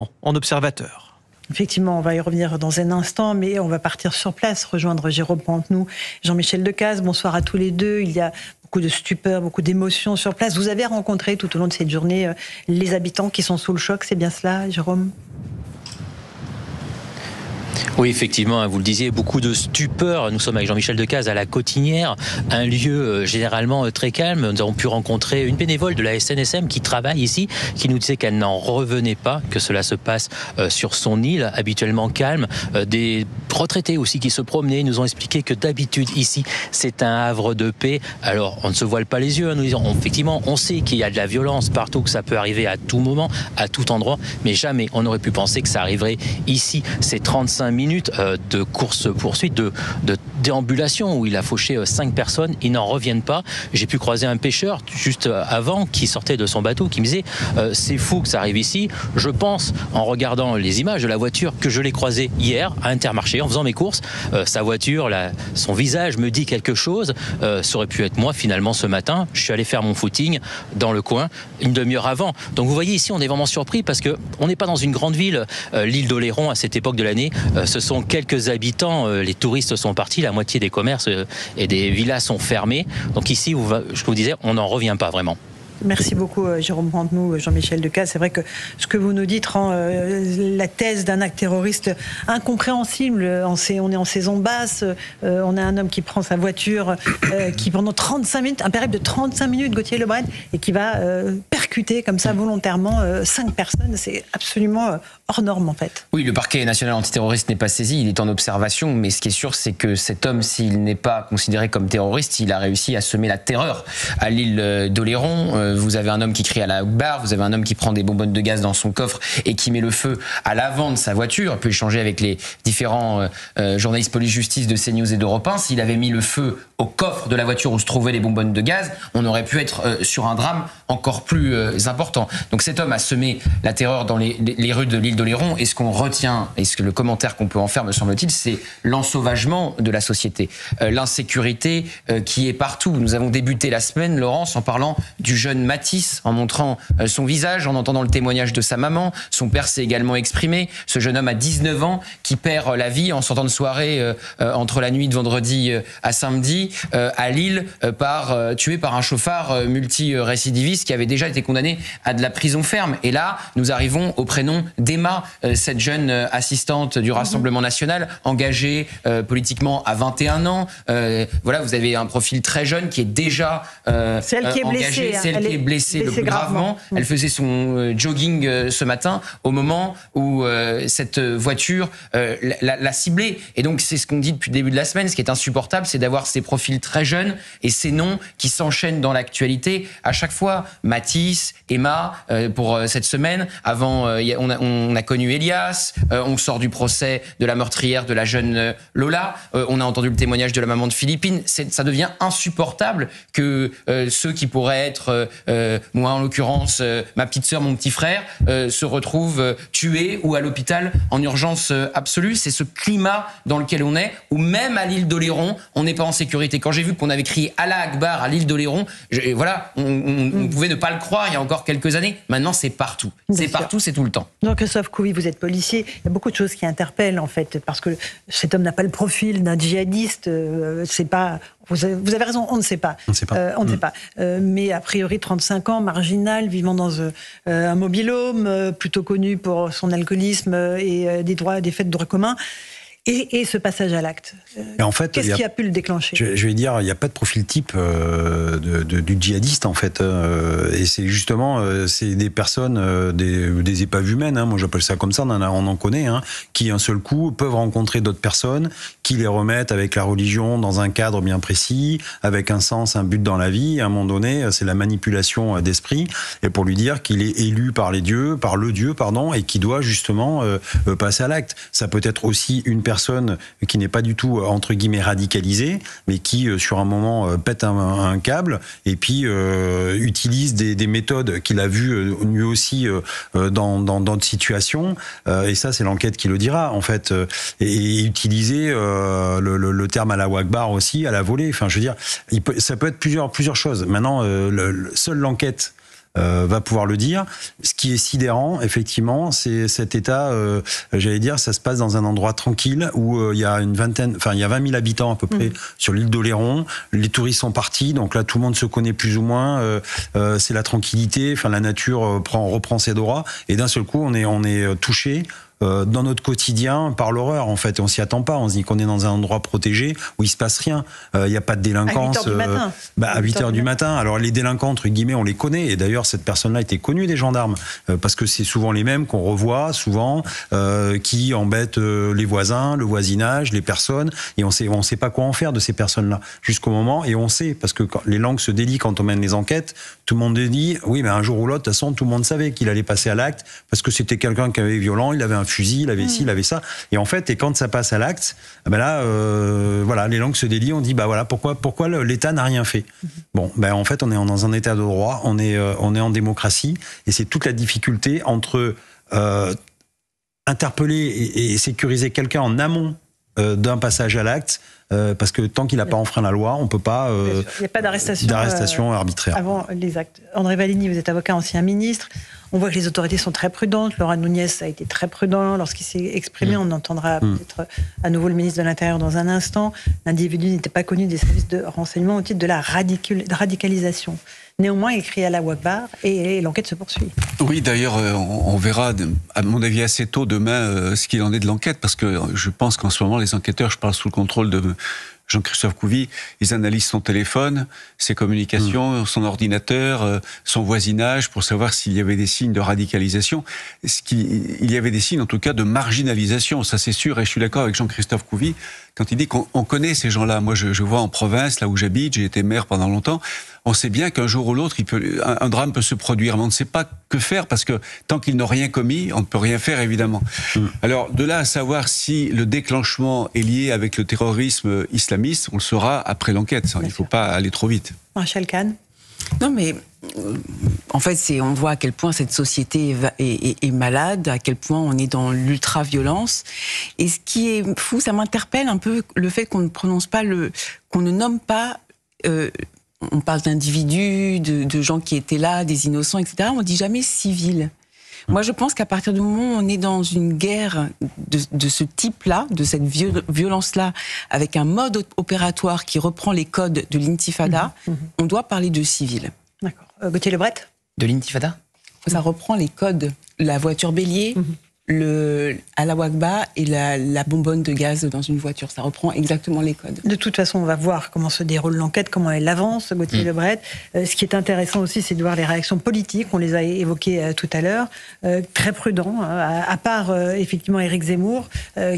en observateur. Effectivement, on va y revenir dans un instant, mais on va partir sur place, rejoindre Jérôme Pantenou, Jean-Michel Decaze. Bonsoir à tous les deux. Il y a beaucoup de stupeur, beaucoup d'émotions sur place. Vous avez rencontré tout au long de cette journée les habitants qui sont sous le choc, c'est bien cela, Jérôme ? Oui, effectivement, vous le disiez, beaucoup de stupeur. Nous sommes avec Jean-Michel Decaze à la Cotinière, un lieu généralement très calme. Nous avons pu rencontrer une bénévole de la SNSM qui travaille ici, qui nous disait qu'elle n'en revenait pas, que cela se passe sur son île, habituellement calme. Des retraités aussi qui se promenaient nous ont expliqué que d'habitude ici, c'est un havre de paix. Alors, on ne se voile pas les yeux, nous disons, effectivement, on sait qu'il y a de la violence partout, que ça peut arriver à tout moment, à tout endroit, mais jamais on n'aurait pu penser que ça arriverait ici. Ces 35 minutes de course-poursuite, de déambulation où il a fauché 5 personnes, ils n'en reviennent pas. J'ai pu croiser un pêcheur juste avant qui sortait de son bateau, qui me disait c'est fou que ça arrive ici. Je pense, en regardant les images de la voiture, que je l'ai croisé hier à Intermarché en faisant mes courses. Sa voiture, son visage me dit quelque chose. Ça aurait pu être moi finalement ce matin. Je suis allé faire mon footing dans le coin une demi-heure avant. Donc vous voyez ici, on est vraiment surpris parce que on n'est pas dans une grande ville. L'île d'Oléron à cette époque de l'année, ce sont quelques habitants. Les touristes sont partis, la moitié des commerces et des villas sont fermés. Donc ici, je vous disais, on n'en revient pas vraiment. Merci beaucoup Jérôme Pantenou, Jean-Michel Decaze. C'est vrai que ce que vous nous dites rend la thèse d'un acte terroriste incompréhensible. On est en saison basse, on a un homme qui prend sa voiture, qui pendant 35 minutes, un périple de 35 minutes, Gauthier Lebret, et qui va percuter comme ça volontairement 5 personnes. C'est absolument hors norme en fait. Oui, le parquet national antiterroriste n'est pas saisi, il est en observation, mais ce qui est sûr, c'est que cet homme, s'il n'est pas considéré comme terroriste, il a réussi à semer la terreur à l'île d'Oléron. Vous avez un homme qui crie à la Akbar, vous avez un homme qui prend des bonbonnes de gaz dans son coffre et qui met le feu à l'avant de sa voiture. Il peut échanger avec les différents journalistes police-justice de CNews et d'Europe 1. S'il avait mis le feu au coffre de la voiture où se trouvaient les bonbonnes de gaz, on aurait pu être sur un drame encore plus important. Donc cet homme a semé la terreur dans les rues de l'île d'Oléron, et ce qu'on retient, et le commentaire qu'on peut en faire, me semble-t-il, c'est l'ensauvagement de la société, l'insécurité qui est partout. Nous avons débuté la semaine, Laurence, en parlant du jeune Mathis, en montrant son visage, en entendant le témoignage de sa maman. Son père s'est également exprimé. Ce jeune homme à 19 ans qui perd la vie en sortant de soirée entre la nuit de vendredi à samedi à Lille, tué par un chauffard multirécidiviste qui avait déjà été condamné à de la prison ferme. Et là, nous arrivons au prénom d'Emma, cette jeune assistante du Rassemblement national, engagée politiquement à 21 ans. Voilà, vous avez un profil très jeune qui est déjà celle qui est engagée, blessée, celle qui est blessée le plus gravement. Elle faisait son jogging ce matin au moment où cette voiture l'a ciblée. Et donc c'est ce qu'on dit depuis le début de la semaine. Ce qui est insupportable, c'est d'avoir ces profils très jeunes et ces noms qui s'enchaînent dans l'actualité à chaque fois. Mathis, Emma, pour cette semaine. Avant, on a connu Elias. On sort du procès de la meurtrière de la jeune Lola. On a entendu le témoignage de la maman de Philippine. Ça devient insupportable que ceux qui pourraient être, moi en l'occurrence, ma petite sœur, mon petit frère, se retrouvent tués ou à l'hôpital en urgence absolue. C'est ce climat dans lequel on est, où même à l'île d'Oléron, on n'est pas en sécurité. Quand j'ai vu qu'on avait crié Allah Akbar à l'île d'Oléron, voilà, on pouvait ne pas le croire il y a encore quelques années. Maintenant, c'est partout. C'est partout, c'est tout le temps. Donc, Christophe Couvi, vous êtes policier. Il y a beaucoup de choses qui interpellent, en fait, parce que cet homme n'a pas le profil d'un djihadiste. C'est pas... Vous avez raison, on ne sait pas. On ne sait pas. On ne sait pas. Mais a priori, 35 ans, marginal, vivant dans un mobil-home, plutôt connu pour son alcoolisme et des faits de droit commun. Et ce passage à l'acte, en fait, qu'est-ce qui a pu le déclencher ? Je vais dire, il n'y a pas de profil type du djihadiste, en fait. Et c'est justement, c'est des personnes, des épaves humaines, hein, moi j'appelle ça comme ça, on en connaît, hein, qui un seul coup peuvent rencontrer d'autres personnes, qui les remettent avec la religion dans un cadre bien précis, avec un sens, un but dans la vie. À un moment donné, c'est la manipulation d'esprit, et pour lui dire qu'il est élu par le Dieu, et qui doit justement passer à l'acte. Ça peut être aussi une personne qui n'est pas du tout entre guillemets radicalisée, mais qui sur un moment pète un câble et puis utilise des méthodes qu'il a vues lui aussi dans d'autres situations, et ça c'est l'enquête qui le dira en fait, et utiliser le terme Allahu Akbar aussi à la volée. Enfin, je veux dire, ça peut être plusieurs choses. Maintenant, seule l'enquête va pouvoir le dire. Ce qui est sidérant, effectivement, c'est cet état, j'allais dire, ça se passe dans un endroit tranquille où il y a il y a 20 000 habitants à peu près sur l'île d'Oléron. Les touristes sont partis, donc là tout le monde se connaît plus ou moins. C'est la tranquillité, enfin la nature reprend ses droits, et d'un seul coup on est touché dans notre quotidien par l'horreur, en fait. Et on s'y attend pas. On se dit qu'on est dans un endroit protégé où il se passe rien. Il n'y a pas de délinquance. À 8h du matin. À 8h du matin. Alors les délinquants, entre guillemets, on les connaît. Et d'ailleurs, cette personne-là était connue des gendarmes. Parce que c'est souvent les mêmes qu'on revoit, souvent, qui embêtent les voisins, le voisinage, les personnes. Et on sait pas quoi en faire de ces personnes-là. Jusqu'au moment, et on sait, parce que quand les langues se délient quand on mène les enquêtes, tout le monde dit, oui, mais un jour ou l'autre, de toute façon, tout le monde savait qu'il allait passer à l'acte, parce que c'était quelqu'un qui avait violent, il avait un fusil, il avait ci, il avait ça. Et en fait, quand ça passe à l'acte, là, voilà, les langues se délient. On dit, voilà, pourquoi l'État n'a rien fait. Bon, en fait, on est dans un État de droit, on est en démocratie, et c'est toute la difficulté entre interpeller et sécuriser quelqu'un en amont d'un passage à l'acte. Parce que tant qu'il n'a pas enfreint la loi, on ne peut pas... il n'y a pas d'arrestation arbitraire. Avant les actes. André Valigny, vous êtes avocat, ancien ministre. On voit que les autorités sont très prudentes. Laurent Nunez a été très prudent lorsqu'il s'est exprimé. On entendra peut-être à nouveau le ministre de l'Intérieur dans un instant. L'individu n'était pas connu des services de renseignement au titre de la radicalisation. Néanmoins, il crie Allahu Akbar et l'enquête se poursuit. Oui, d'ailleurs, on verra, à mon avis, assez tôt demain ce qu'il en est de l'enquête, parce que je pense qu'en ce moment, les enquêteurs, je parle sous le contrôle de Jean-Christophe Couvi, ils analysent son téléphone, ses communications, son ordinateur, son voisinage, pour savoir s'il y avait des signes de radicalisation. Il y avait des signes, en tout cas, de marginalisation, ça c'est sûr, et je suis d'accord avec Jean-Christophe Couvi quand il dit qu'on connaît ces gens-là. Moi, je vois en province, là où j'habite, j'ai été maire pendant longtemps, on sait bien qu'un jour ou l'autre, un drame peut se produire, mais on ne sait pas que faire, parce que tant qu'ils n'ont rien commis, on ne peut rien faire, évidemment. Alors, de là à savoir si le déclenchement est lié avec le terrorisme islamiste, on le saura après l'enquête. Il ne faut pas aller trop vite. Rachel Kahn. Non, mais en fait, on voit à quel point cette société est malade, à quel point on est dans l'ultra-violence. Et ce qui est fou, ça m'interpelle un peu le fait qu'on ne prononce pas qu'on ne nomme pas. On parle d'individus, de gens qui étaient là, des innocents, etc. On ne dit jamais civils. Moi, je pense qu'à partir du moment où on est dans une guerre de ce type-là, de cette violence-là, avec un mode opératoire qui reprend les codes de l'intifada, on doit parler de civils. D'accord. Gauthier Lebret ? De l'intifada ? Ça reprend les codes. La voiture bélier, le Allahu Akbar et la bonbonne de gaz dans une voiture. Ça reprend exactement les codes. De toute façon, on va voir comment se déroule l'enquête, comment elle avance, Gauthier Lebret. Ce qui est intéressant aussi, c'est de voir les réactions politiques. On les a évoquées tout à l'heure. Très prudent, à part effectivement Éric Zemmour,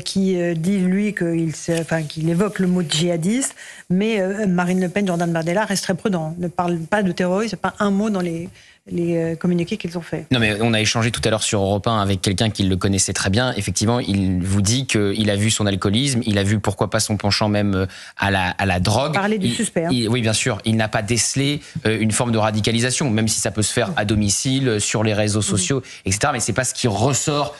qui dit, lui, qu'il évoque le mot djihadiste, mais Marine Le Pen, Jordan Bardella restent très prudents. Ne parlent pas de terrorisme, pas un mot dans les communiqués qu'ils ont faits. Non, mais on a échangé tout à l'heure sur Europe 1 avec quelqu'un qui le connaissait très bien. Effectivement, il vous dit qu'il a vu son alcoolisme, il a vu pourquoi pas son penchant même à la drogue. Parler du suspect. Oui, bien sûr. Il n'a pas décelé une forme de radicalisation, même si ça peut se faire à domicile, sur les réseaux sociaux, etc. Mais c'est pas ce qui ressort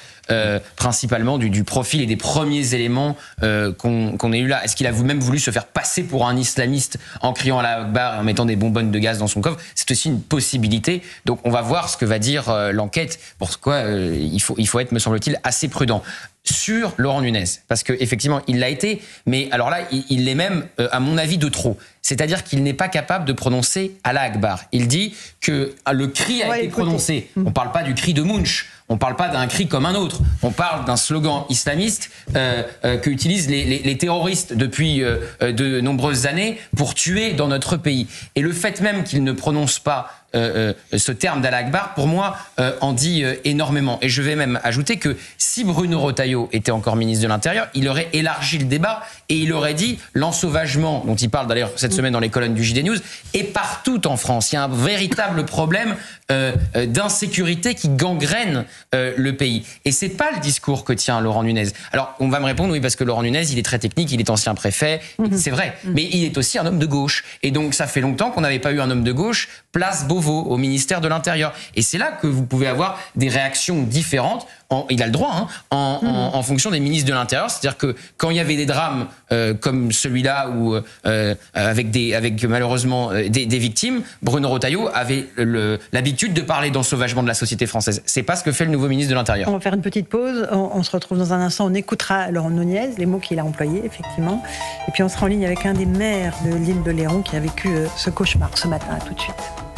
principalement du profil et des premiers éléments qu'on a eu là. Est-ce qu'il a même voulu se faire passer pour un islamiste en criant à la Akbar et en mettant des bonbonnes de gaz dans son coffre? C'est aussi une possibilité. Donc on va voir ce que va dire l'enquête. Pourquoi il faut être, me semble-t-il, assez prudent. Sur Laurent Nunez, parce qu'effectivement, il l'a été, mais alors là, il l'est même, à mon avis, de trop. C'est-à-dire qu'il n'est pas capable de prononcer Allah Akbar. Il dit que le cri a été prononcé. On ne parle pas du cri de Munch, on ne parle pas d'un cri comme un autre. On parle d'un slogan islamiste qu'utilisent les terroristes depuis de nombreuses années pour tuer dans notre pays. Et le fait même qu'il ne prononce pas ce terme d'Allah Akbar, pour moi, en dit énormément. Et je vais même ajouter que si Bruno Retailleau était encore ministre de l'Intérieur, il aurait élargi le débat et il aurait dit l'ensauvagement, dont il parle d'ailleurs cette semaine dans les colonnes du JD News, et partout en France. Il y a un véritable problème d'insécurité qui gangrène le pays. Et c'est pas le discours que tient Laurent Nunez. Alors, on va me répondre, oui, parce que Laurent Nunez, il est très technique, il est ancien préfet, c'est vrai, mais il est aussi un homme de gauche. Et donc, ça fait longtemps qu'on n'avait pas eu un homme de gauche, place Beauvau. nouveau au ministère de l'Intérieur. Et c'est là que vous pouvez avoir des réactions différentes. Il a le droit, en fonction des ministres de l'Intérieur. C'est-à-dire que quand il y avait des drames comme celui-là, ou avec malheureusement des victimes, Bruno Retailleau avait l'habitude de parler d'ensauvagement de la société française. C'est pas ce que fait le nouveau ministre de l'Intérieur. On va faire une petite pause. On se retrouve dans un instant. On écoutera Laurent Nunez, les mots qu'il a employés, effectivement. Et puis on sera en ligne avec un des maires de l'île d'Oléron qui a vécu ce cauchemar ce matin. À tout de suite.